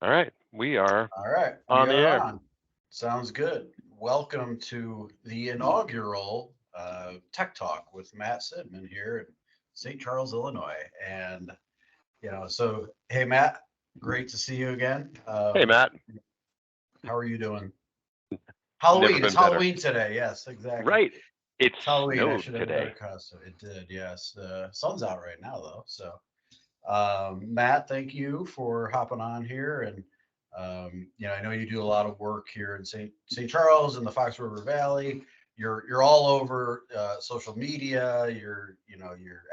All right, we are All right, we on the are air. on. Sounds good. Welcome to the inaugural Tech Talk with Matt Sidman here in St. Charles, Illinois. And, so hey, Matt, great to see you again. Hey, Matt. How are you doing? Never Halloween. It's been better. Halloween today. Yes, exactly. Right. It It's Halloween. I snowed should have a better today. costume. It did. Yes. The sun's out right now, though. So Matt, thank you for hopping on here. And I know you do a lot of work here in St. Charles in the Fox River Valley. You're all over social media. You're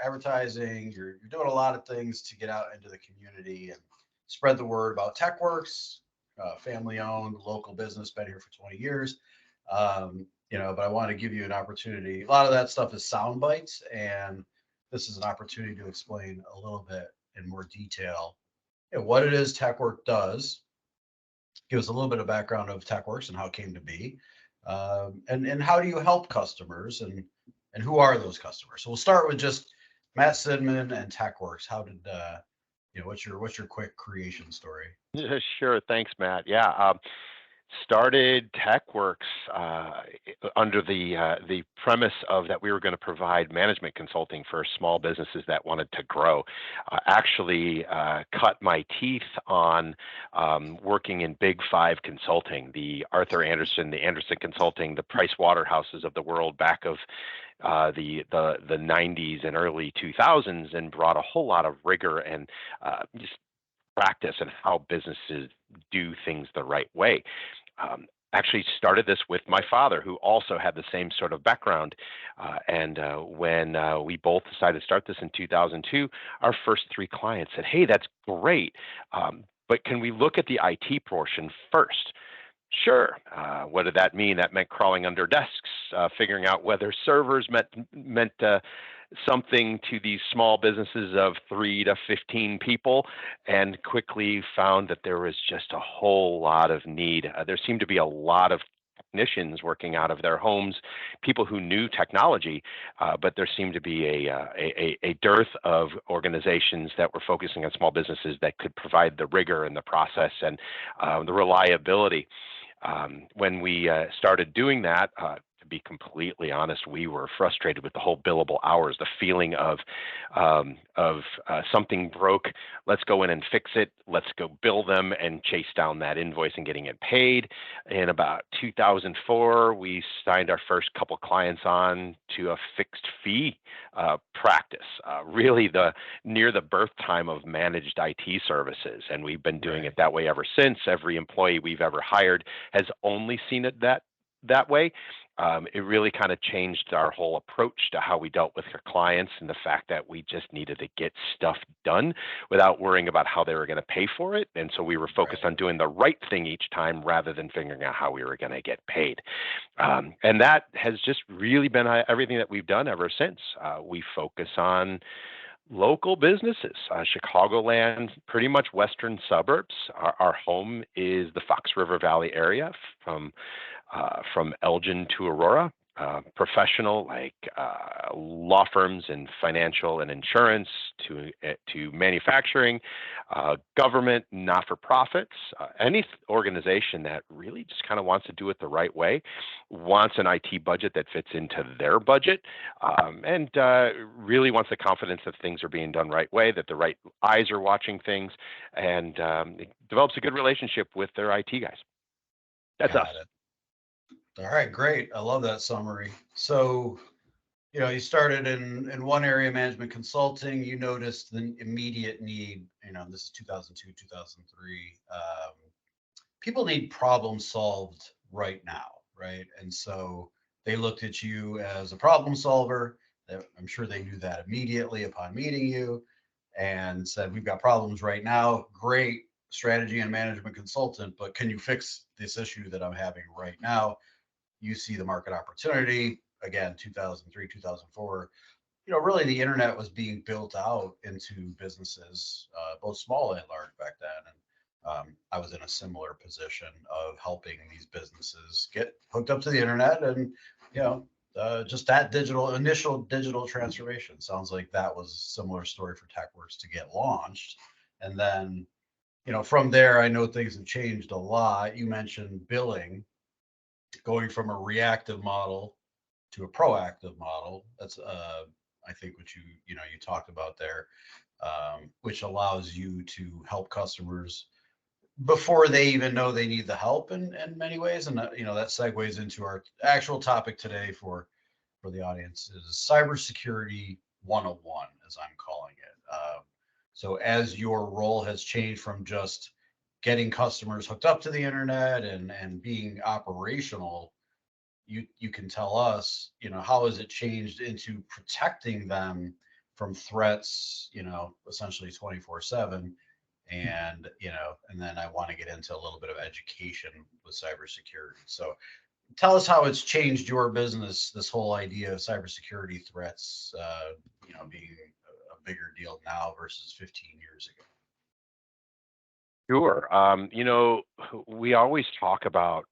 advertising. You're doing a lot of things to get out into the community and spread the word about Teqworks, family owned local business, been here for 20 years. But I want to give you an opportunity. A lot of that stuff is sound bites, and this is an opportunity to explain a little bit in more detail, what it is TechWork does, give us a little bit of background of TechWorks and how it came to be, and how do you help customers and who are those customers. So we'll start with just Matt Sidman and TechWorks. How did what's your quick creation story? Sure. Thanks, Matt. Yeah. Started Teqworks under the premise of that we were going to provide management consulting for small businesses that wanted to grow. Actually, cut my teeth on working in Big Five consulting, the Arthur Anderson, the Anderson Consulting, the Price Waterhouses of the world back of the 90s and early 2000s, and brought a whole lot of rigor and just practice and how businesses do things the right way. Actually started this with my father, who also had the same sort of background. And when we both decided to start this in 2002, our first three clients said, "Hey, that's great, but can we look at the IT portion first?" Sure. What did that mean? That meant crawling under desks, figuring out whether servers meant something to these small businesses of 3 to 15 people, and quickly found that there was just a whole lot of need. There seemed to be a lot of technicians working out of their homes, people who knew technology, but there seemed to be a dearth of organizations that were focusing on small businesses that could provide the rigor and the process and the reliability. When we started doing that, to be completely honest, we were frustrated with the whole billable hours, the feeling of something broke. Let's go in and fix it. Let's go bill them and chase down that invoice and getting it paid. In about 2004, we signed our first couple clients on to a fixed fee practice. Really, the near the birth time of managed IT services, and we've been doing Right. it that way ever since. Every employee we've ever hired has only seen it that way. It really kind of changed our whole approach to how we dealt with our clients, and the fact that we just needed to get stuff done without worrying about how they were going to pay for it. And so we were focused Right. on doing the right thing each time rather than figuring out how we were going to get paid. And that has just really been everything that we've done ever since. We focus on local businesses, Chicagoland, pretty much western suburbs. Our home is the Fox River Valley area, from Elgin to Aurora. Professional, like law firms and financial and insurance, to manufacturing, government, not for profits, any organization that really just kind of wants to do it the right way, wants an IT budget that fits into their budget, and really wants the confidence that things are being done right way, that the right eyes are watching things, and it develops a good relationship with their IT guys. That's us. Got it. All right, great. I love that summary. So, you started in one area, management consulting. You noticed the immediate need. This is 2002, 2003. People need problems solved right now, right? And so they looked at you as a problem solver. I'm sure they knew that immediately upon meeting you, and said, "We've got problems right now. Great strategy and management consultant, but can you fix this issue that I'm having right now?" You see the market opportunity. Again, 2003, 2004, really the internet was being built out into businesses, both small and large back then. And I was in a similar position of helping these businesses get hooked up to the internet, and you know just that initial digital transformation. Sounds like that was a similar story for TechWorks to get launched. And then from there, I know things have changed a lot. You mentioned billing, going from a reactive model to a proactive model. That's I think what you talked about there, which allows you to help customers before they even know they need the help in many ways. And that segues into our actual topic today for the audience is cybersecurity 101, as I'm calling it. So as your role has changed from just getting customers hooked up to the internet and being operational, you can tell us, how has it changed into protecting them from threats, essentially 24/7. And then I want to get into a little bit of education with cybersecurity. So tell us how it's changed your business, this whole idea of cybersecurity threats, being a bigger deal now versus 15 years ago. Sure. We always talk about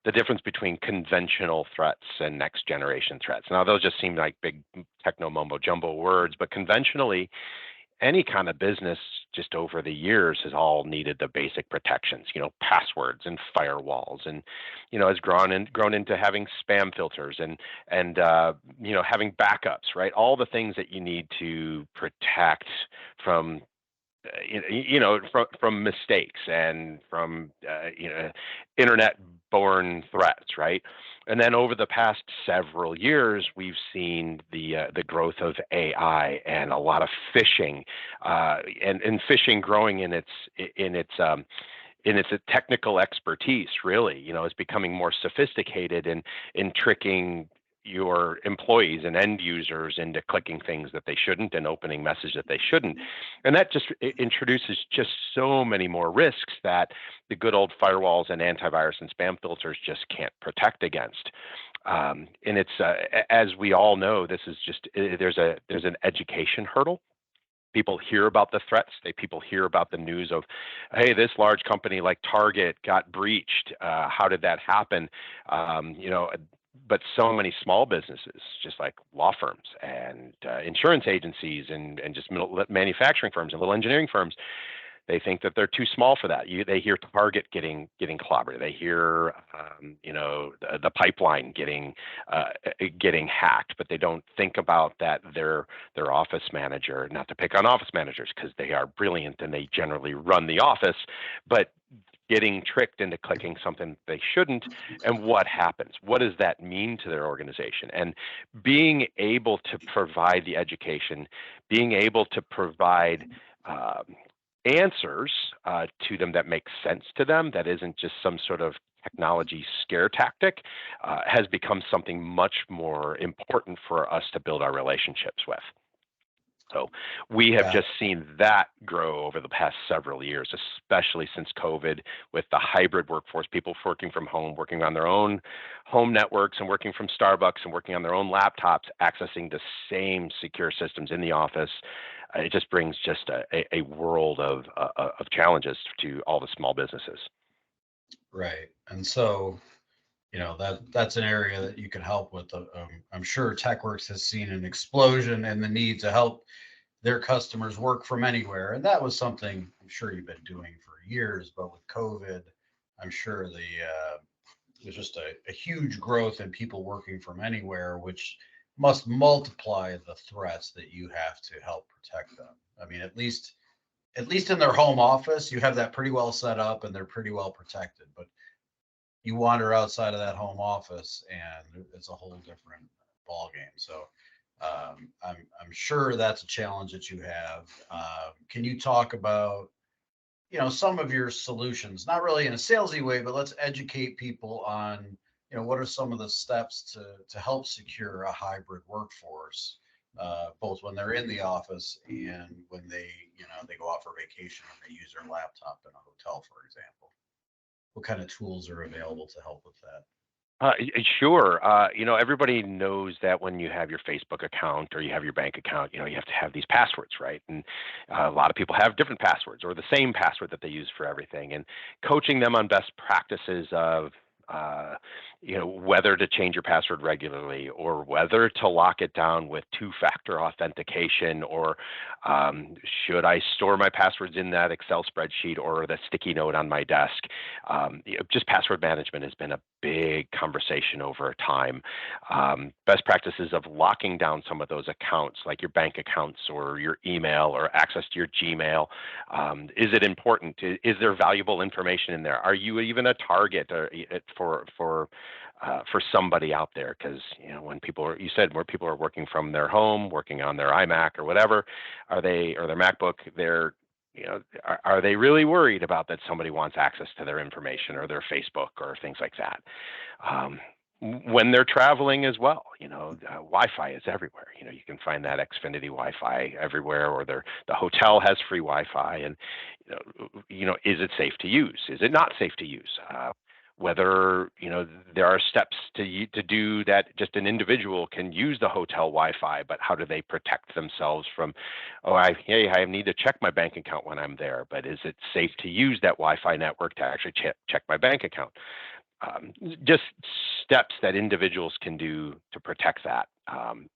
the difference between conventional threats and next generation threats. Now, those just seem like big techno mumbo jumbo words, but conventionally, any kind of business just over the years has all needed the basic protections, passwords and firewalls, and has grown into having spam filters and having backups, right? All the things that you need to protect from from mistakes and from internet born threats, right? And then over the past several years, we've seen the growth of AI and a lot of phishing, and phishing growing in its technical expertise. Really, is becoming more sophisticated in tricking your employees and end users into clicking things that they shouldn't and opening messages that they shouldn't. And that just introduces just so many more risks that the good old firewalls and antivirus and spam filters just can't protect against. And it's as we all know, this is just there's an education hurdle. People hear about the threats. People hear about the news of, hey, this large company like Target got breached. How did that happen? But so many small businesses, just like law firms and insurance agencies and just manufacturing firms and little engineering firms, they think that they're too small for that. They hear Target getting clobbered. They hear the pipeline getting hacked, but they don't think about that their office manager. Not to pick on office managers because they are brilliant and they generally run the office, but getting tricked into clicking something they shouldn't, and what happens? What does that mean to their organization? And being able to provide the education, being able to provide answers to them that make sense to them, that isn't just some sort of technology scare tactic, has become something much more important for us to build our relationships with. So we have Yeah. just seen that grow over the past several years, especially since COVID, with the hybrid workforce, people working from home, working on their own home networks and working from Starbucks and working on their own laptops, accessing the same secure systems in the office. It just brings just a world of challenges to all the small businesses. Right. And so, that's an area that you can help with. I'm sure Teqworks has seen an explosion in the need to help their customers work from anywhere. And that was something I'm sure you've been doing for years, but with COVID, I'm sure there's just a huge growth in people working from anywhere, which must multiply the threats that you have to help protect them. I mean, at least in their home office, you have that pretty well set up and they're pretty well protected. But you wander outside of that home office and it's a whole different ball game. So I'm sure that's a challenge that you have. Can you talk about some of your solutions, not really in a salesy way, but let's educate people on what are some of the steps to help secure a hybrid workforce, both when they're in the office and when they go out for vacation and they use their laptop in a hotel, for example. What kind of tools are available to help with that? Sure. Everybody knows that when you have your Facebook account or you have your bank account, you have to have these passwords, right? And a lot of people have different passwords or the same password that they use for everything. And coaching them on best practices of whether to change your password regularly or whether to lock it down with two-factor authentication, or should I store my passwords in that Excel spreadsheet or the sticky note on my desk. Just password management has been a big conversation over time. Best practices of locking down some of those accounts, like your bank accounts or your email or access to your Gmail. Is it important? Is there valuable information in there? Are you even a target for somebody out there? Because when you said more people are working from their home, working on their iMac or whatever, or their MacBook, are they really worried about that somebody wants access to their information or their Facebook or things like that? When they're traveling as well, Wi-Fi is everywhere. You can find that Xfinity Wi-Fi everywhere, or the hotel has free Wi-Fi. And is it safe to use? Is it not safe to use? Whether there are steps to do that. Just an individual can use the hotel Wi-Fi, but how do they protect themselves from, I need to check my bank account when I'm there, but is it safe to use that Wi-Fi network to actually check my bank account? Just steps that individuals can do to protect that.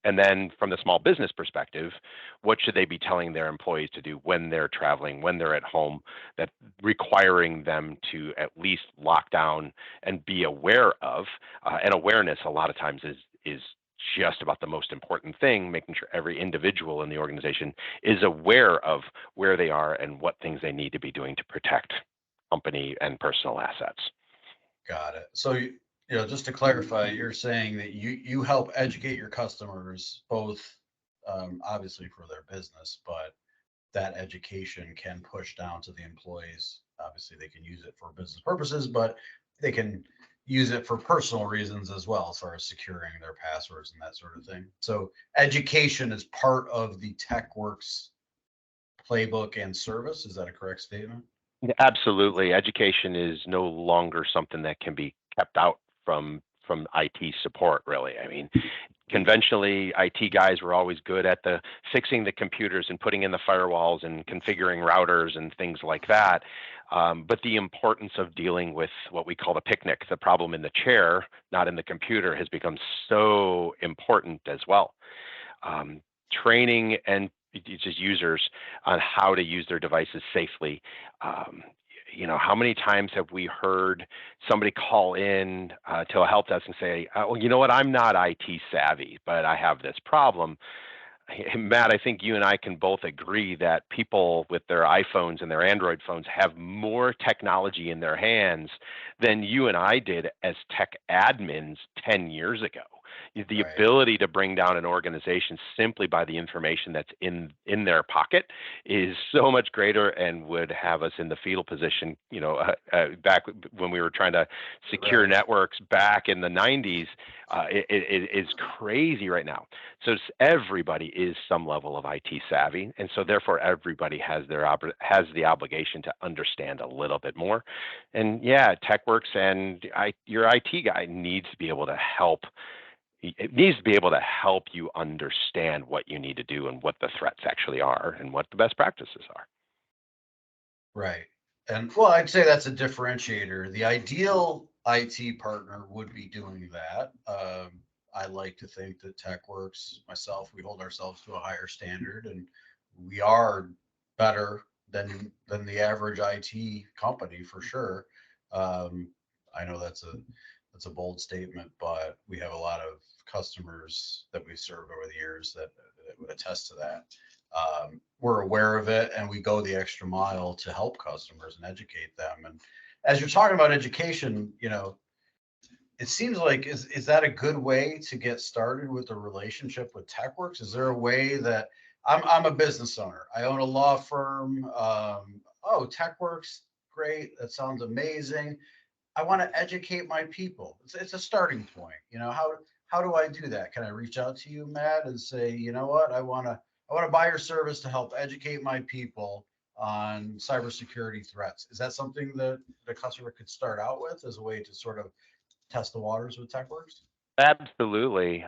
And then from the small business perspective, what should they be telling their employees to do when they're traveling, when they're at home, that requiring them to at least lock down and be aware of. And awareness a lot of times is just about the most important thing, making sure every individual in the organization is aware of where they are and what things they need to be doing to protect company and personal assets. Got it. So, just to clarify, you're saying that you help educate your customers, both obviously for their business, but that education can push down to the employees. Obviously, they can use it for business purposes, but they can use it for personal reasons as well, as far as securing their passwords and that sort of thing. So, education is part of the Teqworks playbook and service. Is that a correct statement? Absolutely. Education is no longer something that can be kept out from IT support, really. I mean, conventionally, IT guys were always good at fixing the computers and putting in the firewalls and configuring routers and things like that. But the importance of dealing with what we call the picnic, the problem in the chair, not in the computer, has become so important as well. Training and just users on how to use their devices safely. How many times have we heard somebody call in to a help desk and say, well, you know what, I'm not IT savvy, but I have this problem. Matt, I think you and I can both agree that people with their iPhones and their Android phones have more technology in their hands than you and I did as tech admins 10 years ago. The Right. ability to bring down an organization simply by the information that's in their pocket is so much greater, and would have us in the fetal position. Back when we were trying to secure Right. networks back in the 90s, it is crazy right now. So everybody is some level of IT savvy, and so therefore everybody has the obligation to understand a little bit more. And yeah, Teqworks and your IT guy needs to be able to help. It needs to be able to help you understand what you need to do and what the threats actually are and what the best practices are. Right. And well, I'd say that's a differentiator. The ideal IT partner would be doing that. I like to think that Teqworks, myself, we hold ourselves to a higher standard, and we are better than the average IT company for sure. Um, I know that's a bold statement, but we have a lot of customers that we've served over the years that would attest to that. We're aware of it, and we go the extra mile to help customers and educate them. And as you're talking about education, it seems like is that a good way to get started with a relationship with Teqworks? Is there a way that I'm a business owner, I own a law firm? Oh, Teqworks, great, that sounds amazing. I want to educate my people. It's a starting point. How do I do that? Can I reach out to you, Matt, and say, you know what, I want to buy your service to help educate my people on cybersecurity threats? Is that something that the customer could start out with as a way to sort of test the waters with Teqworks? Absolutely,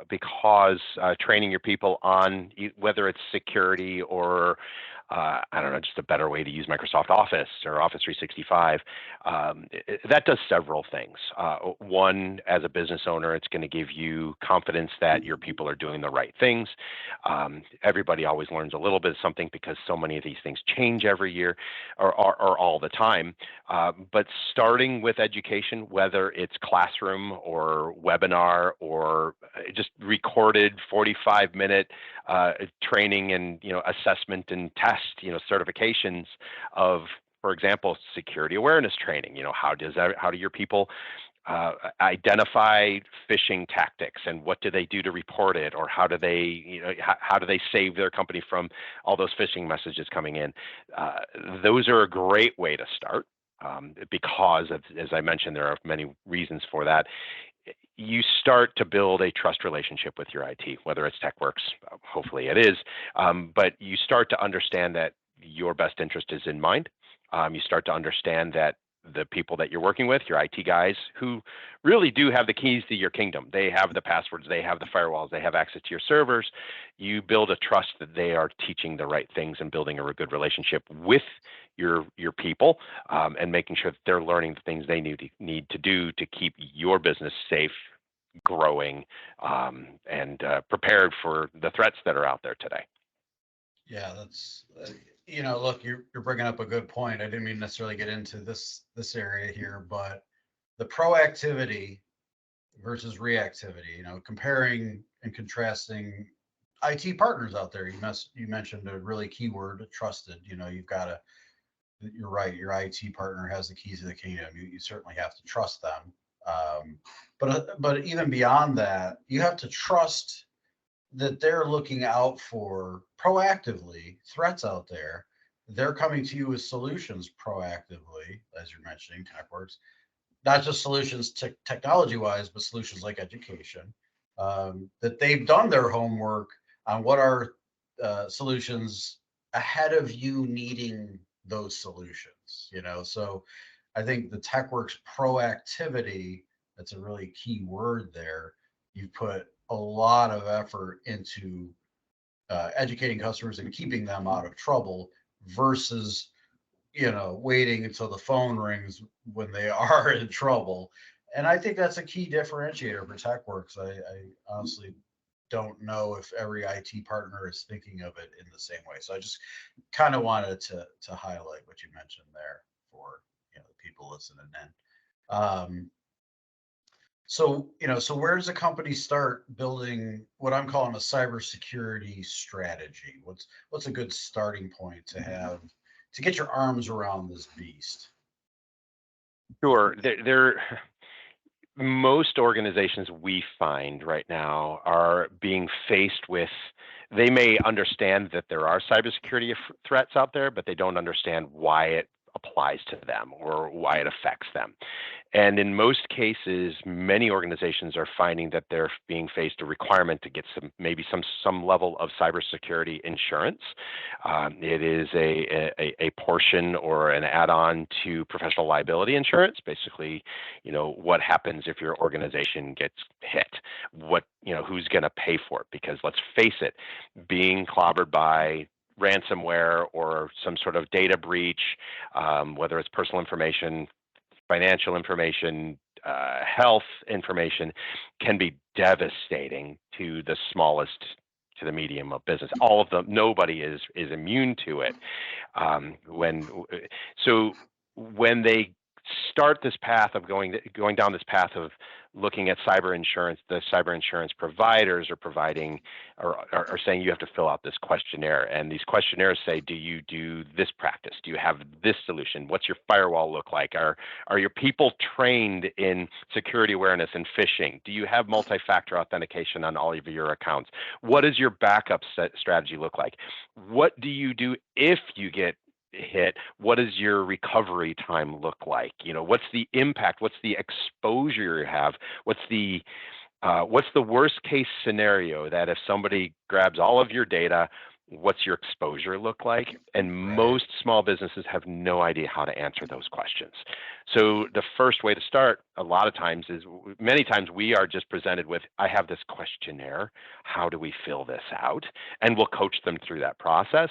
because training your people on whether it's security or I don't know, just a better way to use Microsoft Office or Office 365. That does several things. One, as a business owner, it's going to give you confidence that your people are doing the right things. Everybody always learns a little bit of something because so many of these things change every year or all the time. But starting with education, whether it's classroom or webinar or just recorded 45-minute training and assessment and test certifications of, for example, security awareness training. How do your people identify phishing tactics, and what do they do to report it, or how do they how do they save their company from all those phishing messages coming in? Those are a great way to start. Because as I mentioned, there are many reasons for that. You start to build a trust relationship with your IT, whether it's Teqworks, hopefully it is, but you start to understand that your best interest is in mind. You start to understand that the people that you're working with, your IT guys, who really do have the keys to your kingdom. They have the passwords, they have the firewalls, they have access to your servers. You build a trust that they are teaching the right things and building a good relationship with your people, and making sure that they're learning the things they need to do to keep your business safe, growing, and prepared for the threats that are out there today. Yeah, that's look, you're bringing up a good point. I didn't mean necessarily get into this area here, but the proactivity versus reactivity, comparing and contrasting IT partners out there. You mentioned a really key word, trusted. You're right. Your IT partner has the keys to the kingdom. You certainly have to trust them. But even beyond that, you have to trust that they're looking out for proactively threats out there. They're coming to you with solutions proactively, as you're mentioning, Teqworks, not just solutions technology wise, but solutions like education. That they've done their homework on what are solutions ahead of you needing those solutions. So I think the Teqworks proactivity, that's a really key word there. You put a lot of effort into educating customers and keeping them out of trouble versus waiting until the phone rings when they are in trouble. And I think that's a key differentiator for Teqworks. I honestly don't know if every IT partner is thinking of it in the same way. So I just kind of wanted to highlight what you mentioned there for the people listening in. So where does a company start building what I'm calling a cybersecurity strategy? What's a good starting point to have to get your arms around this beast? Sure. Most organizations we find right now are being faced with, they may understand that there are cybersecurity threats out there, but they don't understand why it applies to them or why it affects them. And in most cases, many organizations are finding that they're being faced a requirement to get some level of cybersecurity insurance. It is a portion or an add-on to professional liability insurance. Basically, what happens if your organization gets hit? Who's going to pay for it? Because let's face it, being clobbered by ransomware or some sort of data breach, whether it's personal information, financial information, health information, can be devastating to the smallest to the medium of business. All of them, nobody is immune to it. When they start this path of going down this path of looking at cyber insurance, the cyber insurance providers are providing or are saying you have to fill out this questionnaire, and these questionnaires say, do you do this practice? Do you have this solution? What's your firewall look like? Are your people trained in security awareness and phishing? Do you have multi-factor authentication on all of your accounts? What does your backup strategy look like? What do you do if you get hit? What does your recovery time look like? What's the impact? What's the exposure you have? What's the worst case scenario that if somebody grabs all of your data, what's your exposure look like? And Right. most small businesses have no idea how to answer those questions. So the first way to start a lot of times is, many times we are just presented with, I have this questionnaire. How do we fill this out? And we'll coach them through that process,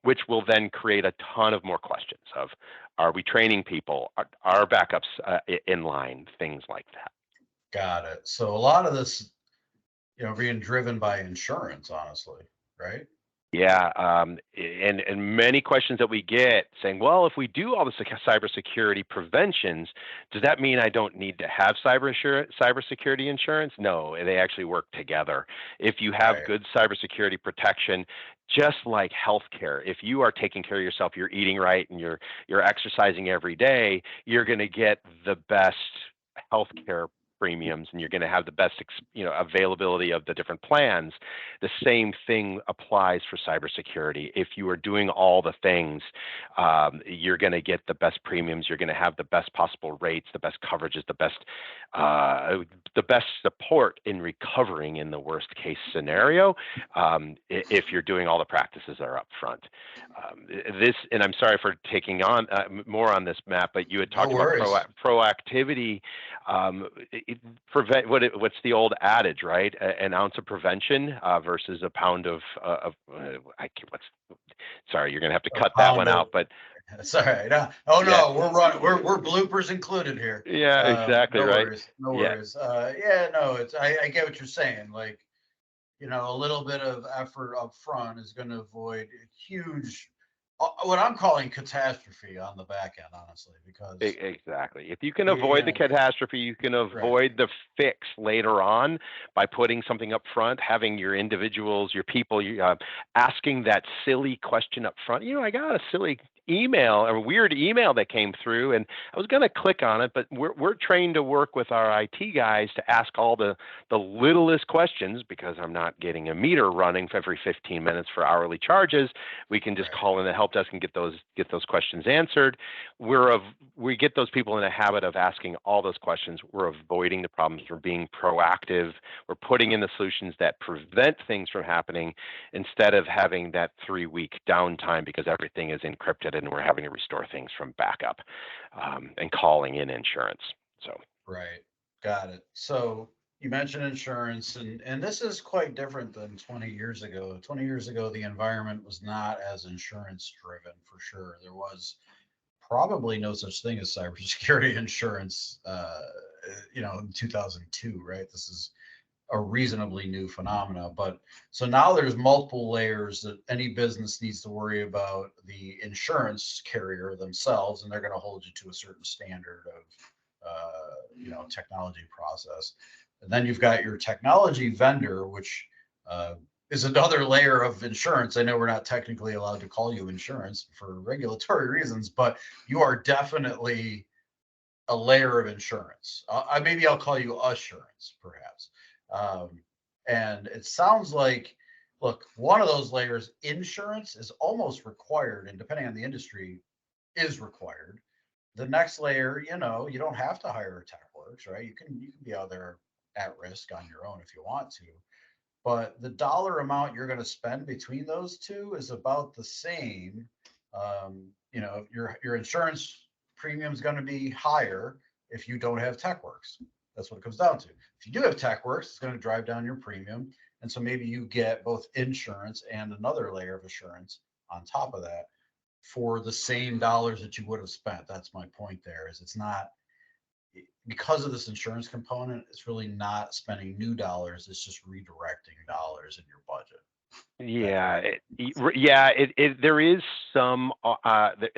which will then create a ton of more questions of, are we training people? Are backups in line? Things like that. Got it. So a lot of this, being driven by insurance, honestly, right? Yeah, and many questions that we get saying, well, if we do all the cybersecurity preventions, does that mean I don't need to have cybersecurity insurance? No, they actually work together. If you have Right. good cybersecurity protection, just like healthcare, if you are taking care of yourself, you're eating right, and you're exercising every day, you're going to get the best healthcare premiums, and you're going to have the best availability of the different plans. The same thing applies for cybersecurity. If you are doing all the things, you're going to get the best premiums. You're going to have the best possible rates, the best coverages, the best support in recovering in the worst case scenario. If you're doing all the practices that are up front, and I'm sorry for taking on more on this, Matt, but you had No talked about worries. proactivity. What's the old adage, right? An ounce of prevention versus a pound what's, sorry, you're gonna have to A cut that one pound of out, but That's all right. Oh yeah, no, we're running. We're bloopers included here. yeah, exactly, No right. worries. No Yeah, worries. Yeah, no, I get what you're saying. Like, a little bit of effort up front is going to avoid a huge, what I'm calling catastrophe on the back end, honestly, because exactly. If you can you avoid the know, catastrophe, you can right, avoid the fix later on by putting something up front, having your individuals, your people, asking that silly question up front. I got a silly email, a weird email that came through, and I was going to click on it, but we're trained to work with our IT guys to ask all the littlest questions, because I'm not getting a meter running for every 15 minutes for hourly charges. We can just right, call in the help desk and get those questions answered. We get those people in a habit of asking all those questions. We're avoiding the problems. We're being proactive. We're putting in the solutions that prevent things from happening, instead of having that 3-week downtime because everything is encrypted and we're having to restore things from backup, and calling in insurance. So right. Got it. So you mentioned insurance, and this is quite different than 20 years ago. 20 years ago, the environment was not as insurance driven for sure. There was probably no such thing as cybersecurity insurance, in 2002, right? This is a reasonably new phenomena. But so now there's multiple layers that any business needs to worry about the insurance carrier themselves, and they're going to hold you to a certain standard of, technology process. And then you've got your technology vendor, which is another layer of insurance. I know we're not technically allowed to call you insurance for regulatory reasons, but you are definitely a layer of insurance. Maybe I'll call you assurance, perhaps. Um, and it sounds like, look, one of those layers, insurance, is almost required, and depending on the industry, is required. The next layer, you don't have to hire a Teqworks, right? You can be out there at risk on your own if you want to, but the dollar amount you're going to spend between those two is about the same. Your insurance premium is going to be higher if you don't have Teqworks. That's what it comes down to. If you do have Teqworks, it's going to drive down your premium, and so maybe you get both insurance and another layer of assurance on top of that for the same dollars that you would have spent. That's my point there. Is it's not because of this insurance component, it's really not spending new dollars. It's just redirecting dollars in your budget. Is that yeah, correct? there is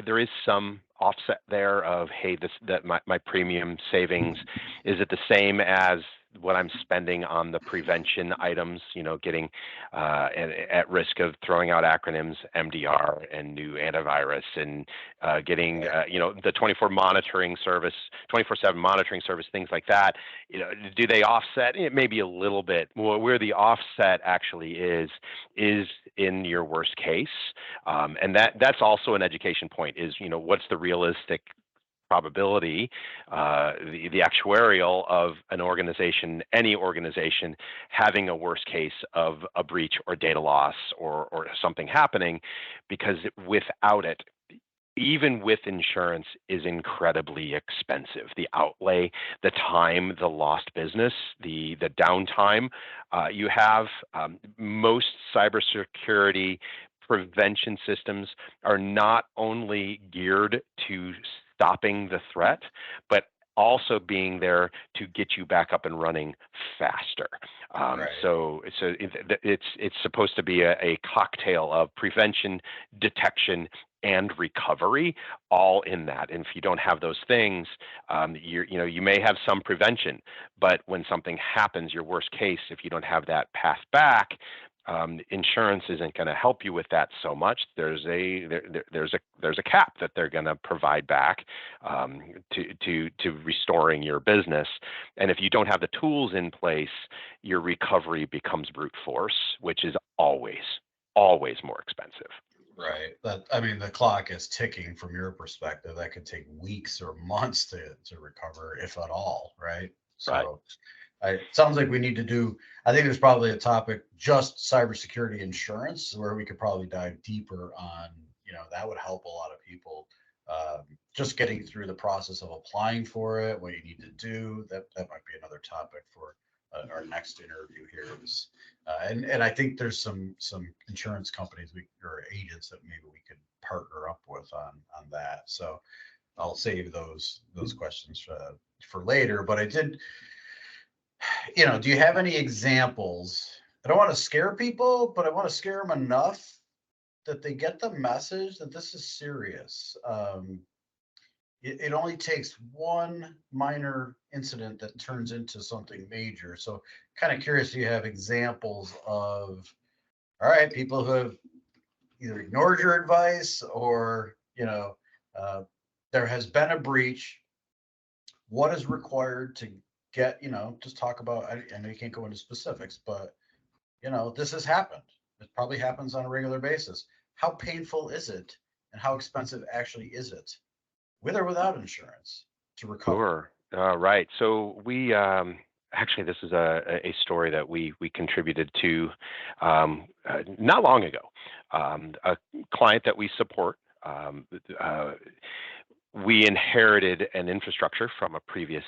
there is some offset there of, hey, this that my premium savings, is it the same as what I'm spending on the prevention items, getting at risk of throwing out acronyms, MDR and new antivirus, and getting Right. the 24/7 monitoring service, things like that. Do they offset? It maybe a little bit. Well, where the offset actually is in your worst case, and that's also an education point. Is what's the realistic probability, the actuarial of an organization, any organization, having a worst case of a breach or data loss or something happening, because without it, even with insurance, is incredibly expensive. The outlay, the time, the lost business, the downtime you have. Most cybersecurity prevention systems are not only geared to stopping the threat, but also being there to get you back up and running faster. Right. So it's supposed to be a cocktail of prevention, detection, and recovery, all in that. And if you don't have those things, you may have some prevention, but when something happens, your worst case, if you don't have that path back, insurance isn't going to help you with that so much. There's a cap that they're going to provide back to restoring your business. And if you don't have the tools in place, your recovery becomes brute force, which is always more expensive. Right. I mean, the clock is ticking from your perspective. That could take weeks or months to recover, if at all. Right. Right. So it sounds like we need to do, I think there's probably a topic, just cybersecurity insurance, where we could probably dive deeper on, that would help a lot of people. Just getting through the process of applying for it, what you need to do. That might be another topic for our next interview here. And I think there's some insurance companies or agents that maybe we could partner up with on that. So I'll save those questions for later. But I did, do you have any examples? I don't want to scare people, but I want to scare them enough that they get the message that this is serious. It only takes one minor incident that turns into something major. So kind of curious, do you have examples of, all right, people who have either ignored your advice or, there has been a breach. What is required to get, just talk about, I know you can't go into specifics, but, this has happened. It probably happens on a regular basis. How painful is it? And how expensive actually is it, with or without insurance, to recover? Sure. Right. So we actually, this is a story that we contributed to not long ago. A client that we support. We inherited an infrastructure from a previous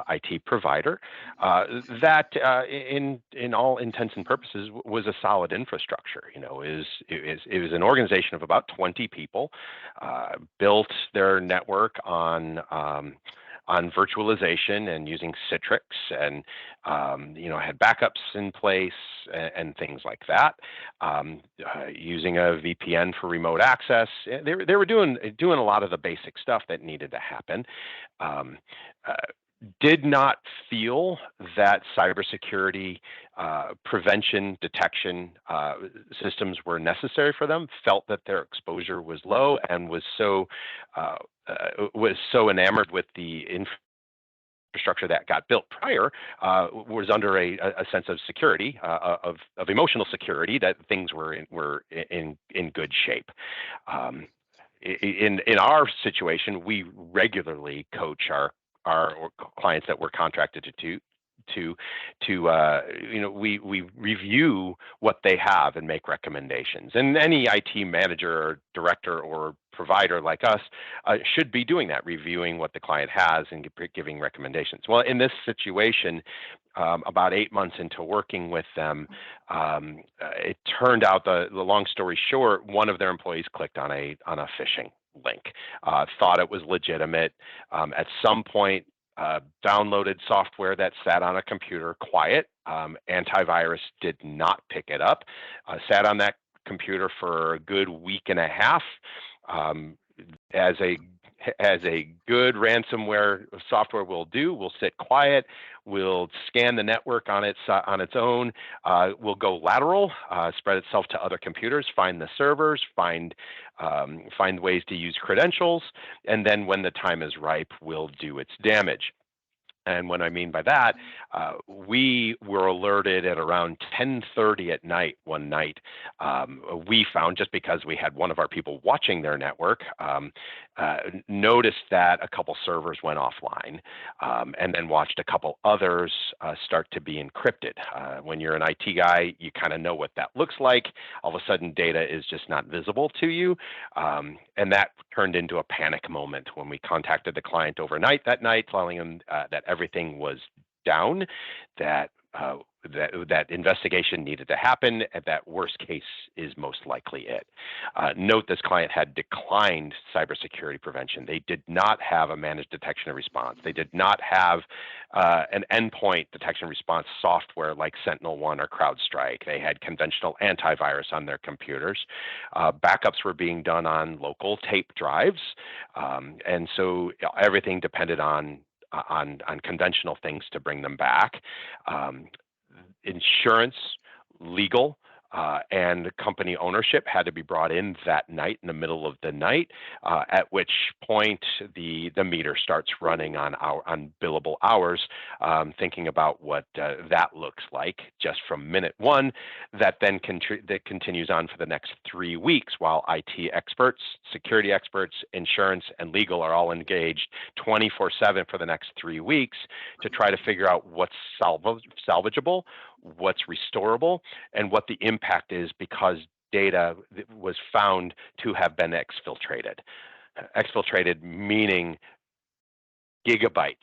IT provider that, in all intents and purposes, was a solid infrastructure. It was an organization of about 20 people, built their network on virtualization and using Citrix, and had backups in place and things like that. Using a VPN for remote access. They were doing a lot of the basic stuff that needed to happen. Did not feel that cybersecurity prevention detection systems were necessary for them. Felt that their exposure was low, and was so enamored with the infrastructure that got built prior, was under a sense of security, of emotional security, that things were in good shape. In our situation, we regularly coach our clients that we're contracted we review what they have and make recommendations. And any IT manager or director or provider like us should be doing that, reviewing what the client has and giving recommendations. Well, in this situation, about 8 months into working with them, it turned out, the long story short, one of their employees clicked on a phishing link, thought it was legitimate. At some point, downloaded software that sat on a computer quiet. Antivirus did not pick it up. Sat on that computer for a good week and a half. As a good ransomware software will do, will sit quiet, will scan the network on its own, will go lateral, spread itself to other computers, find the servers, find ways to use credentials, and then when the time is ripe, will do its damage. And what I mean by that, we were alerted at around 10:30 at night one night. We found, just because we had one of our people watching their network, noticed that a couple servers went offline, and then watched a couple others start to be encrypted. When you're an IT guy, you kind of know what that looks like. All of a sudden, data is just not visible to you. And that turned into a panic moment when we contacted the client overnight that night, telling them that everything was down, that that investigation needed to happen, and that worst case is most likely it. Note, this client had declined cybersecurity prevention. They did not have a managed detection and response. They did not have an endpoint detection and response software like SentinelOne or CrowdStrike. They had conventional antivirus on their computers. Backups were being done on local tape drives, and so everything depended on conventional things to bring them back. Insurance, legal, and company ownership had to be brought in that night, in the middle of the night, at which point the meter starts running on billable hours, thinking about what that looks like just from minute one. That then that continues on for the next 3 weeks, while IT experts, security experts, insurance, and legal are all engaged 24/7 for the next 3 weeks to try to figure out what's salvageable, what's restorable, and what the impact is, because data was found to have been exfiltrated. Exfiltrated meaning gigabytes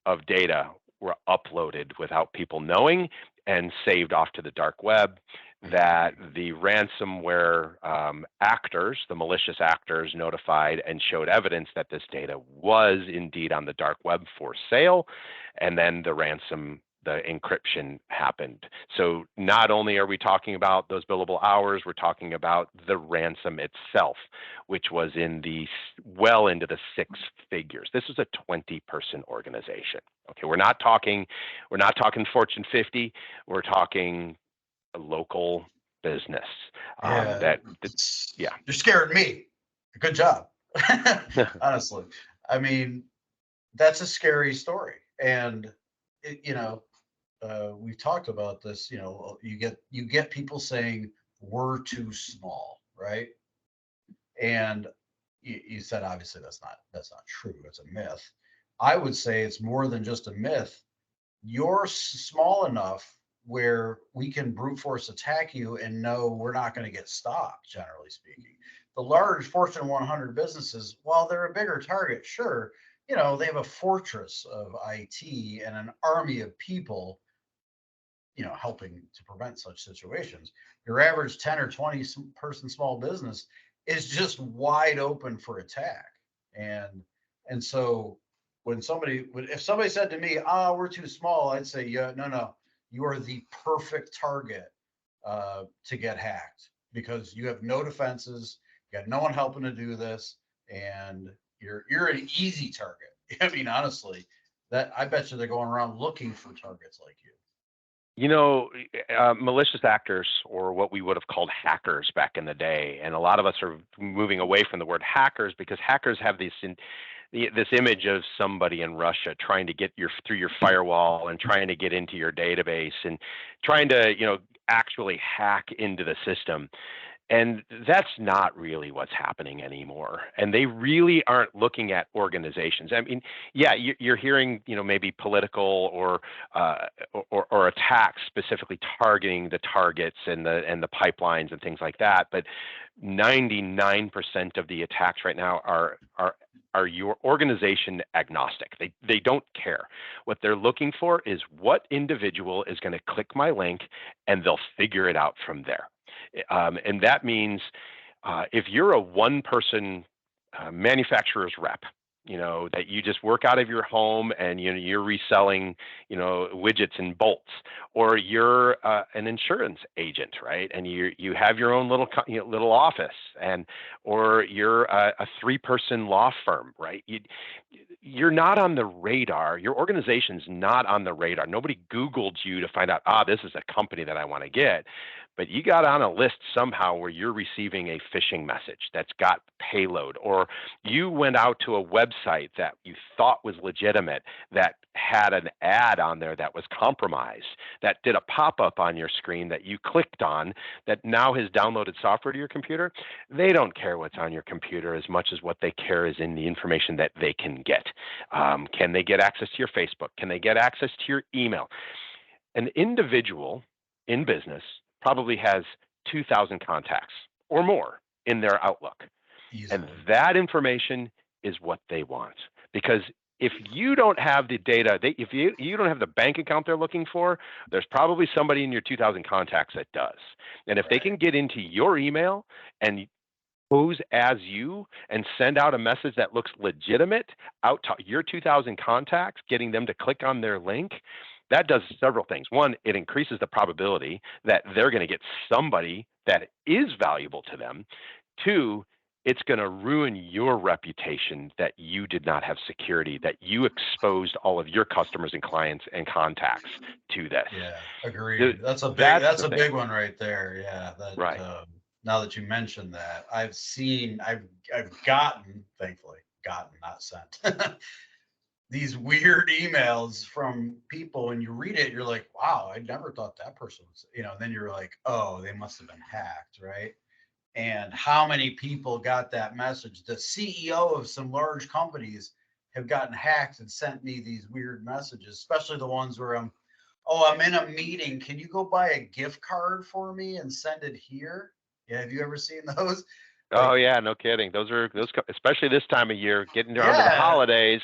of data were uploaded without people knowing and saved off to the dark web. That the ransomware actors, the malicious actors, notified and showed evidence that this data was indeed on the dark web for sale, and then the encryption happened. So not only are we talking about those billable hours, we're talking about the ransom itself, which was well into the 6 figures. This was a 20-person organization. Okay, we're not talking Fortune 50. We're talking a local business. Yeah, Yeah. You're scaring me. Good job. Honestly, I mean, that's a scary story, and we've talked about this. You get people saying we're too small, right? And you said obviously that's not true. It's a myth. I would say it's more than just a myth. You're small enough where we can brute force attack you and know we're not going to get stopped, generally speaking. The large Fortune 100 businesses, while they're a bigger target, sure, they have a fortress of IT and an army of people, helping to prevent such situations. Your average 10 or 20 person small business is just wide open for attack. And so if somebody said to me, we're too small, I'd say, yeah, no, you are the perfect target to get hacked, because you have no defenses, you got no one helping to do this, and you're an easy target. I mean, honestly, that I bet you they're going around looking for targets like you. Malicious actors, or what we would have called hackers back in the day, and a lot of us are moving away from the word hackers, because hackers have this image of somebody in Russia trying to get through your firewall and trying to get into your database and trying to, actually hack into the system. And that's not really what's happening anymore. And they really aren't looking at organizations. I mean, yeah, you're hearing, maybe political or attacks specifically targeting the targets and the pipelines and things like that. But 99% of the attacks right now are your organization agnostic. They don't care. What they're looking for is what individual is going to click my link, and they'll figure it out from there. And that means if you're a one-person manufacturer's rep, that you just work out of your home and you're reselling, widgets and bolts, or you're an insurance agent, right? And you have your own little office, or you're a 3-person law firm, right? You're not on the radar. Your organization's not on the radar. Nobody Googled you to find out, this is a company that I want to get. But you got on a list somehow where you're receiving a phishing message that's got payload, or you went out to a website that you thought was legitimate that had an ad on there that was compromised, that did a pop-up on your screen that you clicked on, that now has downloaded software to your computer, they don't care what's on your computer as much as what they care is in the information that they can get. Can they get access to your Facebook? Can they get access to your email? An individual in business probably has 2,000 contacts or more in their Outlook. And Easily. that information is what they want. Because if you don't have the data, if you don't have the bank account they're looking for, there's probably somebody in your 2,000 contacts that does. And if they Right. can get into your email and pose as you and send out a message that looks legitimate out to your 2,000 contacts, getting them to click on their link, that does several things. One, it increases the probability that they're going to get somebody that is valuable to them. Two, it's going to ruin your reputation that you did not have security, that you exposed all of your customers and clients and contacts to this. Yeah, agreed. That's That's the a thing, big one right there. Yeah, that right? now that you mentioned that, I've gotten, thankfully, gotten, not sent, these weird emails from people, and you read it, you're like, wow, I never thought that person was, and then you're like, oh, they must have been hacked, right? And how many people got that message? The CEO of some large companies have gotten hacked and sent me these weird messages, especially the ones where I'm in a meeting. Can you go buy a gift card for me and send it here? Yeah, have you ever seen those? Oh Like, yeah, no kidding. Especially this time of year, getting down to the yeah. holidays.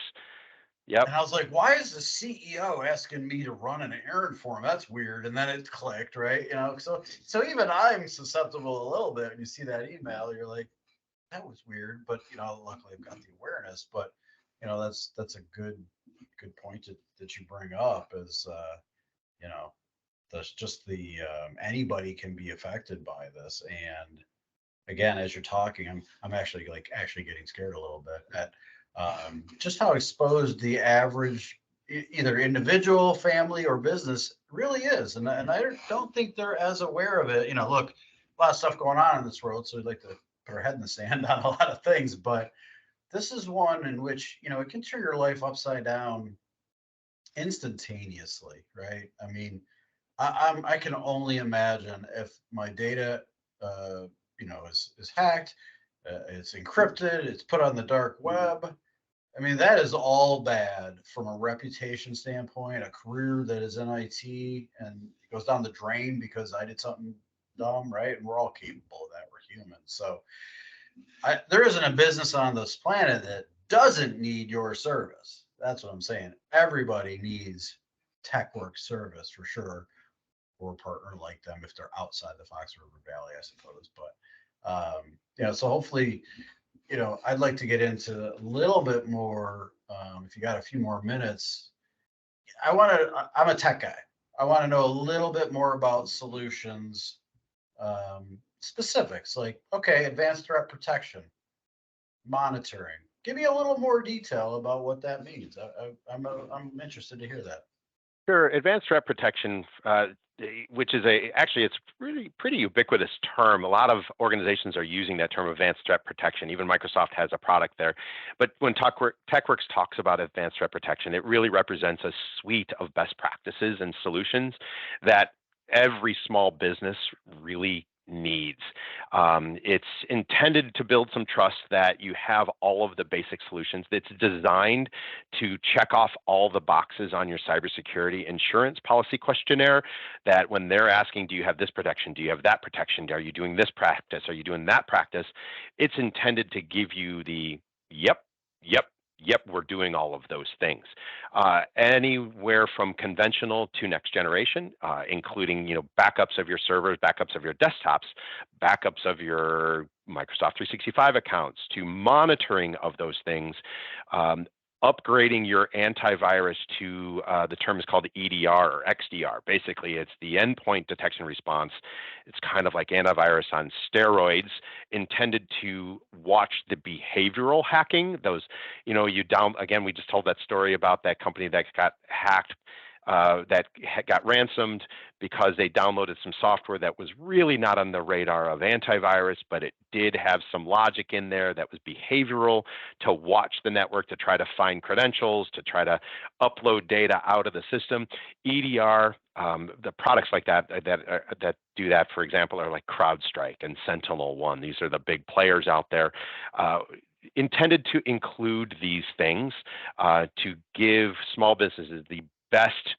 Yep. And I was like, why is the CEO asking me to run an errand for him? That's weird. And then it clicked, right? So even I'm susceptible a little bit when you see that email, you're like, that was weird, but luckily I've got the awareness. But that's a good point that you bring up is you know that's just the anybody can be affected by this. And again, as you're talking, I'm actually getting scared a little bit at just how exposed the average either individual, family, or business really is, and I don't think they're as aware of it. Look, a lot of stuff going on in this world, so we'd like to put our head in the sand on a lot of things, but this is one in which it can turn your life upside down instantaneously, right? I mean, I can only imagine if my data, is hacked, it's encrypted, it's put on the dark web. I mean, that is all bad from a reputation standpoint, a career that is in IT and it goes down the drain because I did something dumb, right? And we're all capable of that. We're human. So there isn't a business on this planet that doesn't need your service. That's what I'm saying. Everybody needs Teqworks service for sure, or a partner like them if they're outside the Fox River Valley, I suppose. But so hopefully, I'd like to get into a little bit more. If you got a few more minutes, I'm a tech guy. I want to know a little bit more about solutions, specifics like, okay, advanced threat protection, monitoring. Give me a little more detail about what that means. I'm interested to hear that. Sure. Advanced threat protection, which is actually it's really pretty ubiquitous term. A lot of organizations are using that term, advanced threat protection. Even Microsoft has a product there. But when Teqworks talks about advanced threat protection, it really represents a suite of best practices and solutions that every small business really needs. It's intended to build some trust that you have all of the basic solutions. It's designed to check off all the boxes on your cybersecurity insurance policy questionnaire, that when they're asking, do you have this protection? Do you have that protection? Are you doing this practice? Are you doing that practice? It's intended to give you the yep, yep, yep, we're doing all of those things. Anywhere from conventional to next generation, including backups of your servers, backups of your desktops, backups of your Microsoft 365 accounts, to monitoring of those things, upgrading your antivirus to the term is called EDR or XDR. Basically, it's the endpoint detection response. It's kind of like antivirus on steroids, intended to watch the behavioral hacking. Those, again, we just told that story about that company that got hacked. that got ransomed because they downloaded some software that was really not on the radar of antivirus, but it did have some logic in there that was behavioral to watch the network, to try to find credentials, to try to upload data out of the system. EDR, the products like that do that, for example, are like CrowdStrike and SentinelOne. These are the big players out there. Intended to include these things to give small businesses the best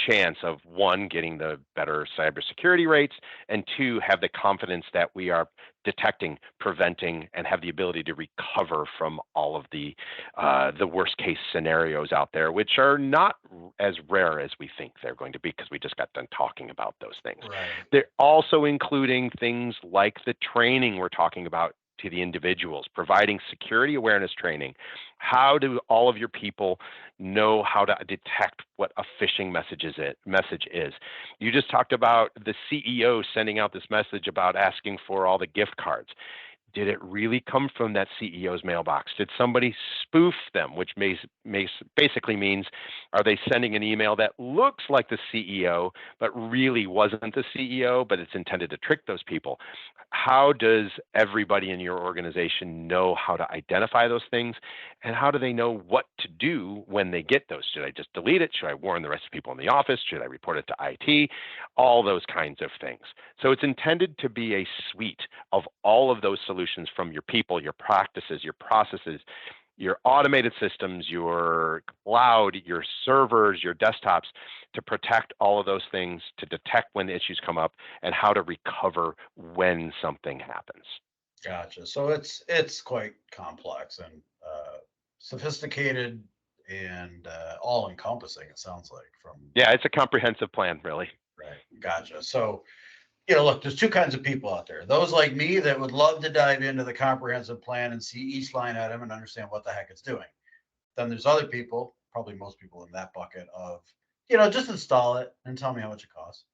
chance of, one, getting the better cybersecurity rates, and two, have the confidence that we are detecting, preventing, and have the ability to recover from all of the worst case scenarios out there, which are not as rare as we think they're going to be, because we just got done talking about those things. Right. They're also including things like the training we're talking about to the individuals, providing security awareness training. How do all of your people know how to detect what a phishing message is? You just talked about the CEO sending out this message about asking for all the gift cards. Did it really come from that CEO's mailbox? Did somebody spoof them, which basically means, are they sending an email that looks like the CEO, but really wasn't the CEO, but it's intended to trick those people? How does everybody in your organization know how to identify those things? And how do they know what to do when they get those? Should I just delete it? Should I warn the rest of the people in the office? Should I report it to IT? All those kinds of things. So it's intended to be a suite of all of those solutions, from your people, your practices, your processes, your automated systems, your cloud, your servers, your desktops, to protect all of those things, to detect when the issues come up, and how to recover when something happens. Gotcha. So it's quite complex and sophisticated and all encompassing. It sounds like from Yeah, it's a comprehensive plan, really. right. Gotcha. So look, there's two kinds of people out there. Those like me that would love to dive into the comprehensive plan and see each line item and understand what the heck it's doing. Then there's other people, probably most people in that bucket of, just install it and tell me how much it costs.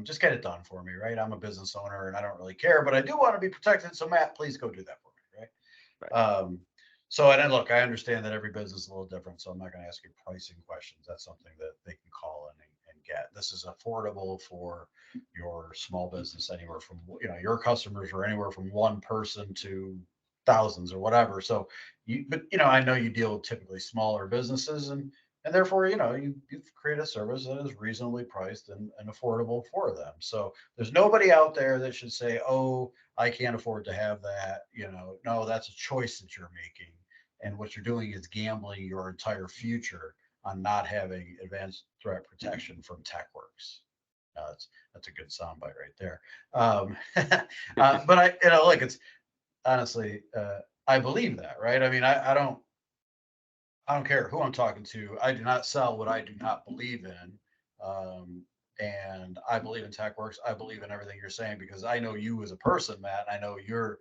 Just get it done for me, right? I'm a business owner and I don't really care, but I do want to be protected. So Matt, please go do that for me, Right. right? So, and then look, I understand that every business is a little different, so I'm not going to ask you pricing questions. That's something that they can call in and get. This is affordable for your small business, anywhere from, your customers are anywhere from one person to thousands or whatever. So but I know you deal with typically smaller businesses, and therefore, you've created a service that is reasonably priced and affordable for them. So there's nobody out there that should say, oh, I can't afford to have that. No, that's a choice that you're making. And what you're doing is gambling your entire future on not having advanced threat protection from Teqworks. That's a good soundbite right there. But like it's honestly, I believe that, right? I mean, I don't care who I'm talking to. I do not sell what I do not believe in. And I believe in Teqworks. I believe in everything you're saying because I know you as a person, Matt. I know you're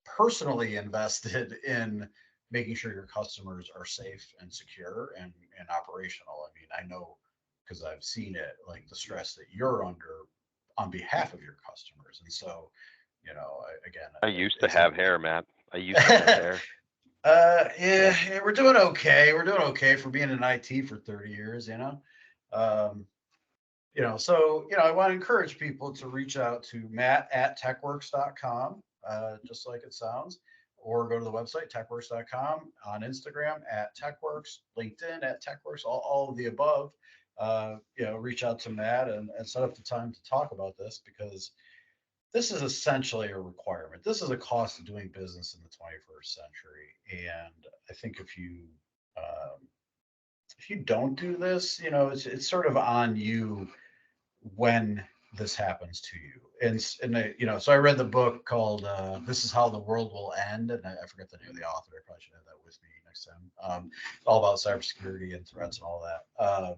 personally invested in making sure your customers are safe and secure and operational. I mean, I know because I've seen it, like the stress that you're under on behalf of your customers. And so, again, I used to it's a have hair, Matt. I used to have hair. yeah, we're doing okay. We're doing okay for being in IT for 30 years, Um, so, I want to encourage people to reach out to Matt at Teqworks.com, just like it sounds, or go to the website, Teqworks.com, on Instagram at Teqworks, LinkedIn at Teqworks, all of the above. Reach out to Matt and set up the time to talk about this because this is essentially a requirement. This is a cost of doing business in the 21st century. And I think if you don't do this, it's sort of on you when this happens to you. So I read the book called "This Is How the World Will End," and I forget the name of the author. I probably should have that with me next time. All about cybersecurity and threats and all that.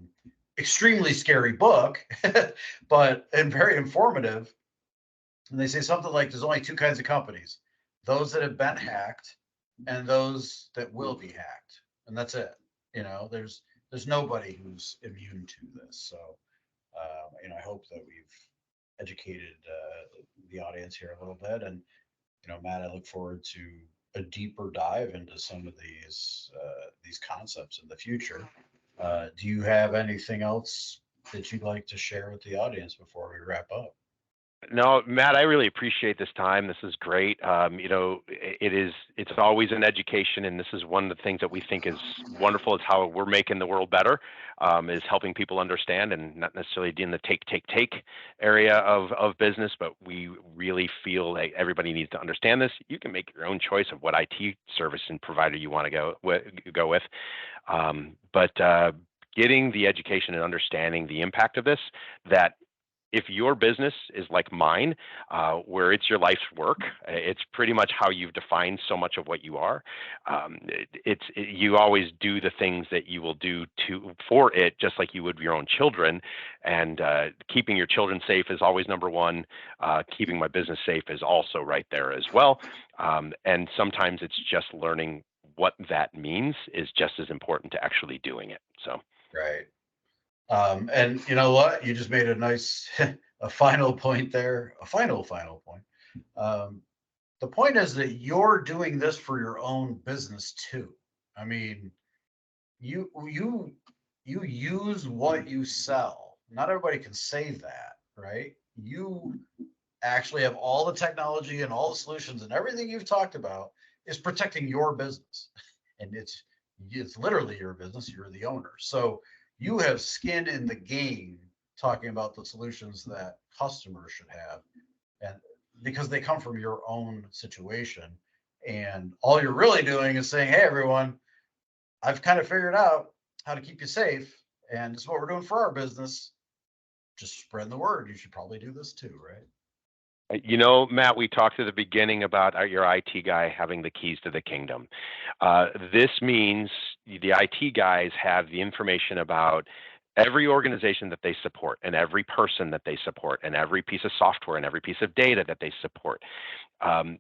Extremely scary book, and very informative. And they say something like, "There's only two kinds of companies: those that have been hacked and those that will be hacked, and that's it. There's nobody who's immune to this." So I hope that we've educated the audience here a little bit. And, Matt, I look forward to a deeper dive into some of these concepts in the future. Do you have anything else that you'd like to share with the audience before we wrap up? No, Matt, I really appreciate this time. This is great. It's always an education, and this is one of the things that we think is wonderful is how we're making the world better, is helping people understand and not necessarily in the take area of business, but we really feel like everybody needs to understand this. You can make your own choice of what IT service and provider you want to go with. But getting the education and understanding the impact of this, that if your business is like mine, where it's your life's work, it's pretty much how you've defined so much of what you are. You always do the things that you will do for it, just like you would your own children. And keeping your children safe is always number one. Keeping my business safe is also right there as well. And sometimes it's just learning what that means is just as important to actually doing it. So. Right. And you know what? You just made a nice, a final point there, a final point. Um, the point is that you're doing this for your own business too. I mean, you you use what you sell. Not everybody can say that, right? You actually have all the technology and all the solutions, and everything you've talked about is protecting your business. And it's literally your business. You're the owner. So you have skin in the game talking about the solutions that customers should have, and because they come from your own situation. And all you're really doing is saying, hey, everyone, I've kind of figured out how to keep you safe. And it's what we're doing for our business. Just spread the word. You should probably do this too, right? Matt, we talked at the beginning about your IT guy having the keys to the kingdom. This means the IT guys have the information about every organization that they support and every person that they support and every piece of software and every piece of data that they support.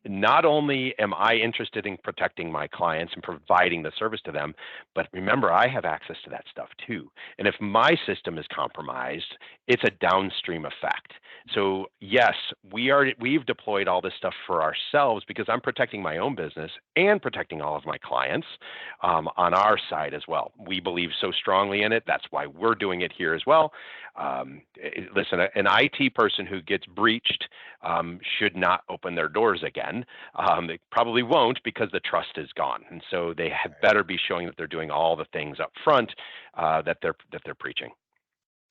Not only am I interested in protecting my clients and providing the service to them, but remember, I have access to that stuff too. And if my system is compromised, it's a downstream effect. So yes, we've deployed all this stuff for ourselves because I'm protecting my own business and protecting all of my clients on our side as well. We believe so strongly in it. That's why we're doing it here as well. Listen, an IT person who gets breached should not open their doors again. They probably won't because the trust is gone, and so they had better be showing that they're doing all the things up front that they're preaching.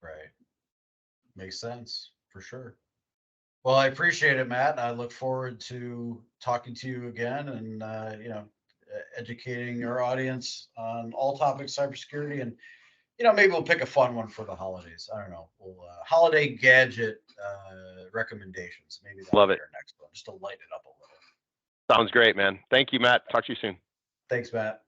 Right. Makes sense for sure. Well, I appreciate it, Matt. I look forward to talking to you again and educating our audience on all topics cybersecurity. And maybe we'll pick a fun one for the holidays. I don't know. We'll holiday gadget recommendations. Maybe that'll Love be it. our next one, just to lighten it up a little. Sounds great, man. Thank you, Matt. Talk to you soon. Thanks, Matt.